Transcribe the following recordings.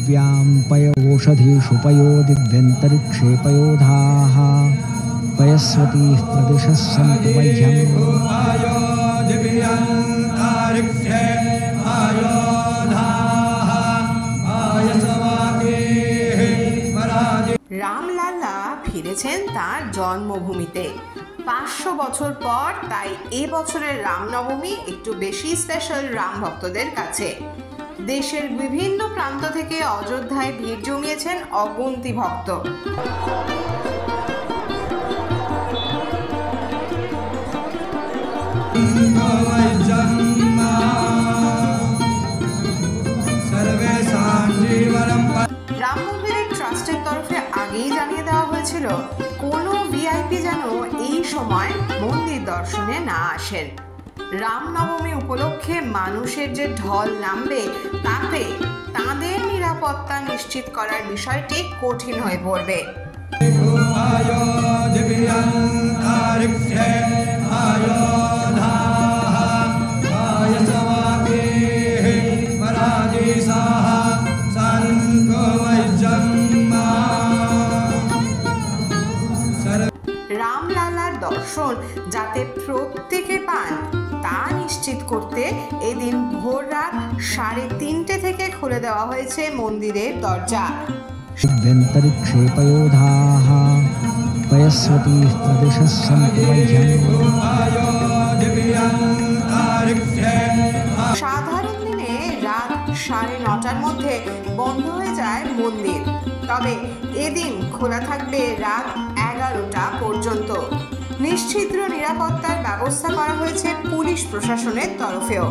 पृथिव्यां पयोषधीषु पयो दिव्यन्तरिक्षे पयोधाः पयस्वतीः प्रदिशः सन्तु मह्यम्। রামলালা ফিরেছেন তার জন্মভূমিতে 500 বছর পর। তাই এ বছরের রামনবমী একটু বেশি স্পেশাল রাম ভক্তদের কাছে। দেশের বিভিন্ন প্রান্ত থেকে অযোধ্যায় ভিড় জমিয়েছেন অগুন্তি ভক্ত। রাম মন্দিরের ট্রাস্টের তরফে আগেই জানিয়ে দেওয়া হয়েছিল কোনো ভিআইপি যেন এই সময় মন্দির দর্শনে না আসেন। রামনবমী উপলক্ষে মানুষের যে ঢল নামবে তাতে তাদের নিরাপত্তা নিশ্চিত করার বিষয়টি কঠিন হয়ে পড়বে। রামলালার দর্শন যাতে প্রত্যেকে পান তা নিশ্চিত করতে এদিন ভোর রাত 3:30 থেকে খুলে দেওয়া হয়েছে মন্দিরের দরজা। दिव्यन्तरिक्षे पयोधाः पयस्वतीः प्रदिशः सन्तु मह्यम्। সাধারণ দিনে রাত 9:30টার মধ্যে বন্ধ হয়ে যায় মন্দির, তবে এদিন খোলা থাকবে রাত 11টা পর্যন্ত। নিশ্চিদ্র নিরাপত্তার ব্যবস্থা করা হয়েছে পুলিশ প্রশাসনের তরফেও।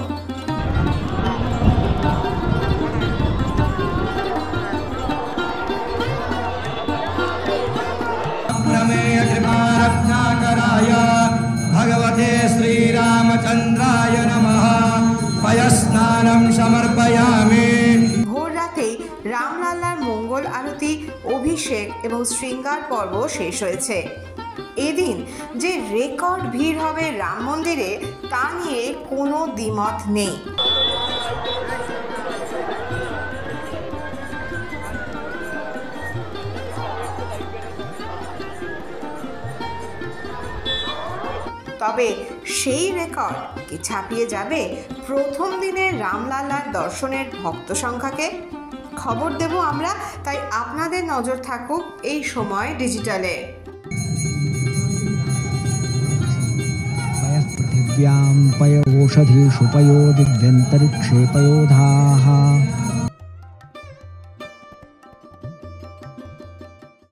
भगवते श्रीरामचंद्राय नमः पयस्नानं समर्पयामि। ভোর রাতেই রামলালার মঙ্গল আরতি, অভিষেক এবং শৃঙ্গার পর্ব শেষ হয়েছে। এদিন যে রেকর্ড ভিড় হবে রাম মন্দিরে তা নিয়ে কোনো দ্বিমত নেই। তবে সেই রেকর্ড কি ছাপিয়ে যাবে প্রথম দিনের রামলালার দর্শনের ভক্ত সংখ্যাকে? খবর দেব আমরা, তাই আপনাদের নজর থাকুক এই সময় ডিজিটালে। पृथिव्यां पयोषधीषु पयो दिव्यन्तरिक्षे पयोधाः